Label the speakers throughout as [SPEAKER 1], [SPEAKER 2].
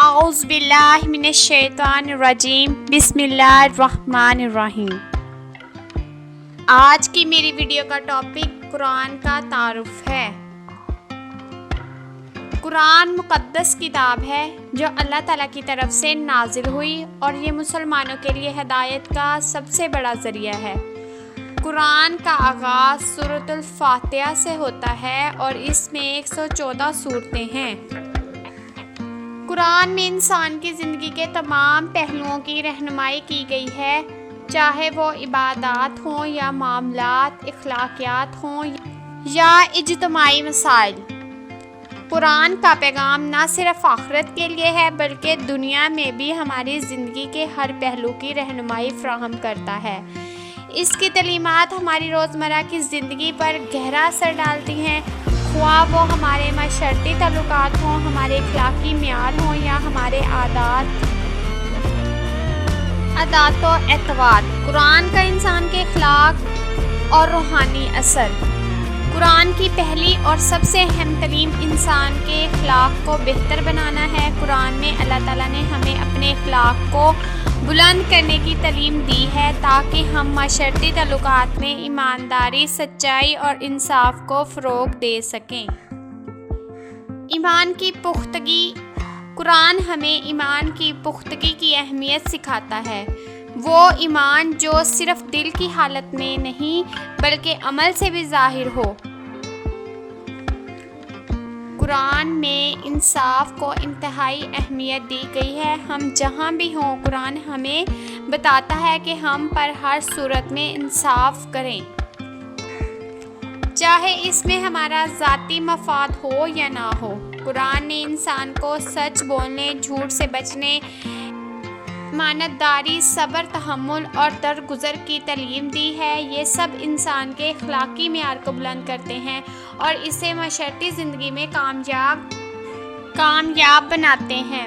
[SPEAKER 1] اعوذ باللہ من الشیطان الرجیم بسم اللہ الرحمن الرحیم۔ آج کی میری ویڈیو کا ٹاپک قرآن کا تعارف ہے۔ قرآن مقدس کتاب ہے جو اللہ تعالیٰ کی طرف سے نازل ہوئی اور یہ مسلمانوں کے لیے ہدایت کا سب سے بڑا ذریعہ ہے۔ قرآن کا آغاز سورۃ الفاتحہ سے ہوتا ہے اور اس میں 114 سورتیں ہیں۔ قرآن میں انسان کی زندگی کے تمام پہلوؤں کی رہنمائی کی گئی ہے، چاہے وہ عبادات ہوں یا معاملات، اخلاقیات ہوں یا اجتماعی مسائل۔ قرآن کا پیغام نہ صرف آخرت کے لیے ہے بلکہ دنیا میں بھی ہماری زندگی کے ہر پہلو کی رہنمائی فراہم کرتا ہے۔ اس کی تعلیمات ہماری روزمرہ کی زندگی پر گہرا اثر ڈالتی ہیں، خواہ وہ ہمارے معاشرتی تعلقات ہوں، ہمارے اخلاقی معیار ہوں یا ہمارے عادات و اعتقاد۔ قرآن کا انسان کے اخلاق اور روحانی اثر۔ قرآن کی پہلی اور سب سے اہم تعلیم انسان کے اخلاق کو بہتر بنانا ہے۔ قرآن میں اللہ تعالیٰ نے ہمیں اپنے اخلاق کو بلند کرنے کی تعلیم دی ہے تاکہ ہم معاشرتی تعلقات میں ایمانداری، سچائی اور انصاف کو فروغ دے سکیں۔ ایمان کی پختگی۔ قرآن ہمیں ایمان کی پختگی کی اہمیت سکھاتا ہے، وہ ایمان جو صرف دل کی حالت میں نہیں بلکہ عمل سے بھی ظاہر ہو۔ قرآن میں انصاف کو انتہائی اہمیت دی گئی ہے۔ ہم جہاں بھی ہوں، قرآن ہمیں بتاتا ہے کہ ہم پر ہر صورت میں انصاف کریں، چاہے اس میں ہمارا ذاتی مفاد ہو یا نہ ہو۔ قرآن نے انسان کو سچ بولنے، جھوٹ سے بچنے، امانتداری، صبر، تحمل اور درگزر کی تعلیم دی ہے۔ یہ سب انسان کے اخلاقی معیار کو بلند کرتے ہیں اور اسے معاشرتی زندگی میں کامیاب بناتے ہیں۔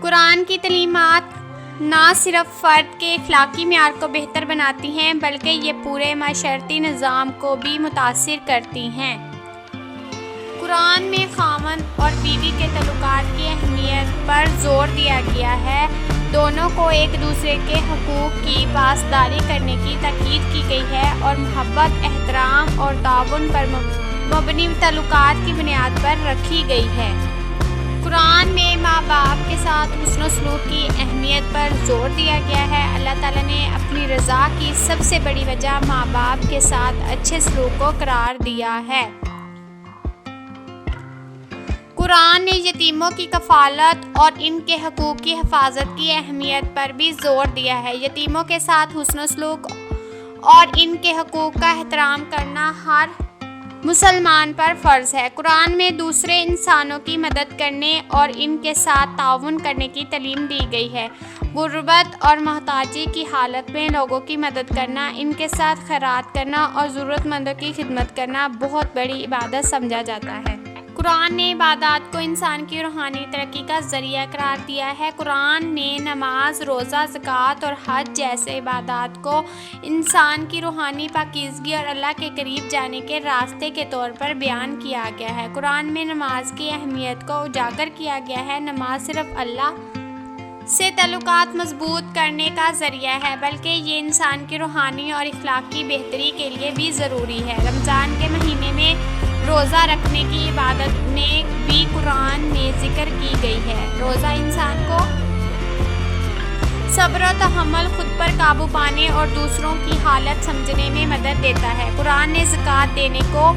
[SPEAKER 1] قرآن کی تعلیمات نہ صرف فرد کے اخلاقی معیار کو بہتر بناتی ہیں بلکہ یہ پورے معاشرتی نظام کو بھی متاثر کرتی ہیں۔ قرآن میں خاوند اور بیوی کے تعلقات کی اہمیت پر زور دیا گیا ہے۔ دونوں کو ایک دوسرے کے حقوق کی پاسداری کرنے کی تاکید کی گئی ہے اور محبت، احترام اور تعاون پر مبنی تعلقات کی بنیاد پر رکھی گئی ہے۔ قرآن میں ماں باپ کے ساتھ حسن و سلوک کی اہمیت پر زور دیا گیا ہے۔ اللہ تعالیٰ نے اپنی رضا کی سب سے بڑی وجہ ماں باپ کے ساتھ اچھے سلوک کو قرار دیا ہے۔ قرآن نے یتیموں کی کفالت اور ان کے حقوق کی حفاظت کی اہمیت پر بھی زور دیا ہے۔ یتیموں کے ساتھ حسن و سلوک اور ان کے حقوق کا احترام کرنا ہر مسلمان پر فرض ہے۔ قرآن میں دوسرے انسانوں کی مدد کرنے اور ان کے ساتھ تعاون کرنے کی تعلیم دی گئی ہے۔ غربت اور محتاجی کی حالت میں لوگوں کی مدد کرنا، ان کے ساتھ خیرات کرنا اور ضرورت مندوں کی خدمت کرنا بہت بڑی عبادت سمجھا جاتا ہے۔ قرآن نے عبادات کو انسان کی روحانی ترقی کا ذریعہ قرار دیا ہے۔ قرآن نے نماز، روزہ، زکوٰۃ اور حج جیسے عبادات کو انسان کی روحانی پاکیزگی اور اللہ کے قریب جانے کے راستے کے طور پر بیان کیا گیا ہے۔ قرآن میں نماز کی اہمیت کو اجاگر کیا گیا ہے۔ نماز صرف اللہ سے تعلقات مضبوط کرنے کا ذریعہ ہے بلکہ یہ انسان کی روحانی اور اخلاقی بہتری کے لیے بھی ضروری ہے۔ رمضان کے مہینے میں روزہ رکھنے کی عبادت میں بھی قرآن میں ذکر کی گئی ہے۔ روزہ انسان کو صبر و تحمل، خود پر قابو پانے اور دوسروں کی حالت سمجھنے میں مدد دیتا ہے۔ قرآن نے زکوٰۃ دینے کو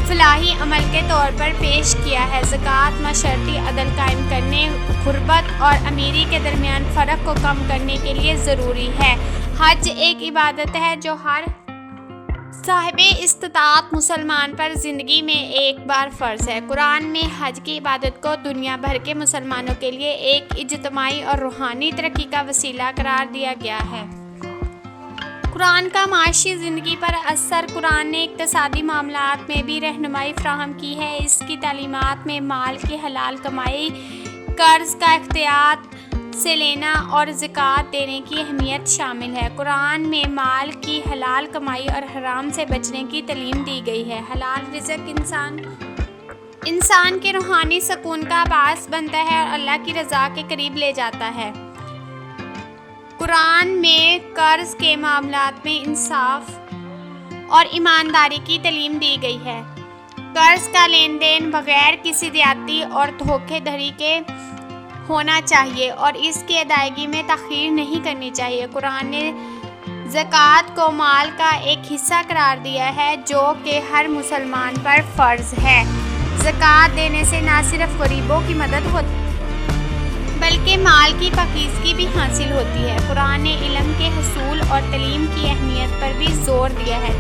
[SPEAKER 1] فلاحی عمل کے طور پر پیش کیا ہے۔ زکوٰۃ معاشرتی عدل قائم کرنے، غربت اور امیری کے درمیان فرق کو کم کرنے کے لیے ضروری ہے۔ حج ایک عبادت ہے جو ہر صاحب استطاعت مسلمان پر زندگی میں ایک بار فرض ہے۔ قرآن میں حج کی عبادت کو دنیا بھر کے مسلمانوں کے لیے ایک اجتماعی اور روحانی ترقی کا وسیلہ قرار دیا گیا ہے۔ قرآن کا معاشی زندگی پر اثر۔ قرآن نے اقتصادی معاملات میں بھی رہنمائی فراہم کی ہے۔ اس کی تعلیمات میں مال کی حلال کمائی، قرض کا احتیاط سے لینا اور زکوٰۃ دینے کی اہمیت شامل ہے۔ قرآن میں مال کی حلال کمائی اور حرام سے بچنے کی تعلیم دی گئی ہے۔ حلال رزق انسان انسان کے روحانی سکون کا باعث بنتا ہے اور اللہ کی رضا کے قریب لے جاتا ہے۔ قرآن میں قرض کے معاملات میں انصاف اور ایمانداری کی تعلیم دی گئی ہے۔ قرض کا لین دین بغیر کسی زیادتی اور دھوکے دھڑی کے ہونا چاہیے اور اس کی ادائیگی میں تاخیر نہیں کرنی چاہیے۔ قرآن نے زکوٰۃ کو مال کا ایک حصہ قرار دیا ہے جو کہ ہر مسلمان پر فرض ہے۔ زکوٰۃ دینے سے نہ صرف غریبوں کی مدد ہوتی بلکہ مال کی پاکیزگی بھی حاصل ہوتی ہے۔ قرآن نے علم کے حصول اور تعلیم کی اہمیت پر بھی زور دیا ہے۔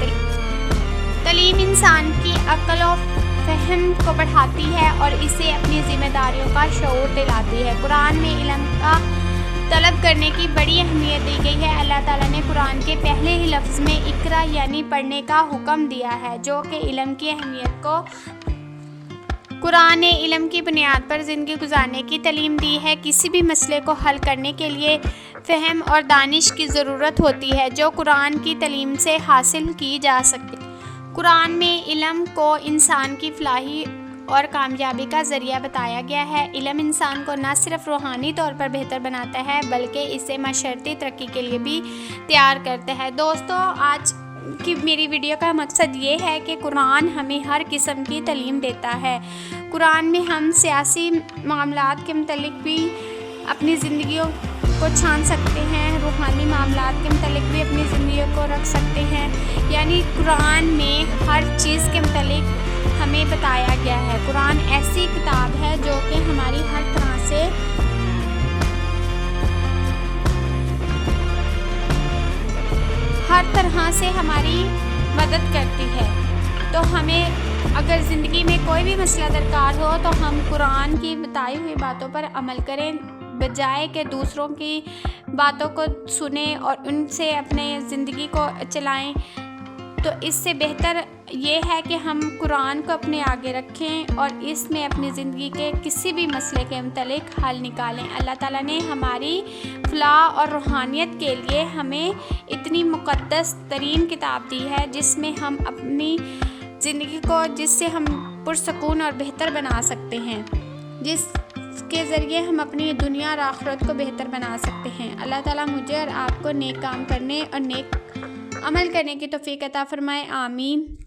[SPEAKER 1] تعلیم انسان کی عقل و فہم کو بڑھاتی ہے اور اسے اپنی ذمہ داریوں کا شعور دلاتی ہے۔ قرآن میں علم کا طلب کرنے کی بڑی اہمیت دی گئی ہے۔ اللہ تعالیٰ نے قرآن کے پہلے ہی لفظ میں اقرا یعنی پڑھنے کا حکم دیا ہے جو کہ علم کی اہمیت کو قرآن نے علم کی بنیاد پر زندگی گزارنے کی تعلیم دی ہے۔ کسی بھی مسئلے کو حل کرنے کے لیے فہم اور دانش کی ضرورت ہوتی ہے جو قرآن کی تعلیم سے حاصل کی جا سکتی ہے۔ قرآن میں علم کو انسان کی فلاحی اور کامیابی کا ذریعہ بتایا گیا ہے۔ علم انسان کو نہ صرف روحانی طور پر بہتر بناتا ہے بلکہ اسے معاشرتی ترقی کے لیے بھی تیار کرتا ہے۔ دوستو، آج کی میری ویڈیو کا مقصد یہ ہے کہ قرآن ہمیں ہر قسم کی تعلیم دیتا ہے۔ قرآن میں ہم سیاسی معاملات کے متعلق بھی اپنی زندگیوں کو چھان سکتے ہیں، روحانی معاملات کے متعلق بھی اپنی زندگیوں کو رکھ سکتے ہیں، یعنی قرآن میں ہر چیز کے متعلق ہمیں بتایا گیا ہے۔ قرآن ایسی کتاب ہے جو کہ ہماری ہر طرح سے ہماری مدد کرتی ہے۔ تو ہمیں اگر زندگی میں کوئی بھی مسئلہ درکار ہو تو ہم قرآن کی بتائی ہوئی باتوں پر عمل کریں بجائے کہ دوسروں کی باتوں کو سنیں اور ان سے اپنے زندگی کو چلائیں۔ تو اس سے بہتر یہ ہے کہ ہم قرآن کو اپنے آگے رکھیں اور اس میں اپنی زندگی کے کسی بھی مسئلے کے متعلق حل نکالیں۔ اللہ تعالیٰ نے ہماری فلاح اور روحانیت کے لیے ہمیں اتنی مقدس ترین کتاب دی ہے جس میں ہم اپنی زندگی کو جس سے ہم پرسکون اور بہتر بنا سکتے ہیں، جس کے ذریعے ہم اپنی دنیا اور آخرت کو بہتر بنا سکتے ہیں۔ اللہ تعالیٰ مجھے اور آپ کو نیک کام کرنے اور نیک عمل کرنے کی توفیق عطا فرمائے، آمین۔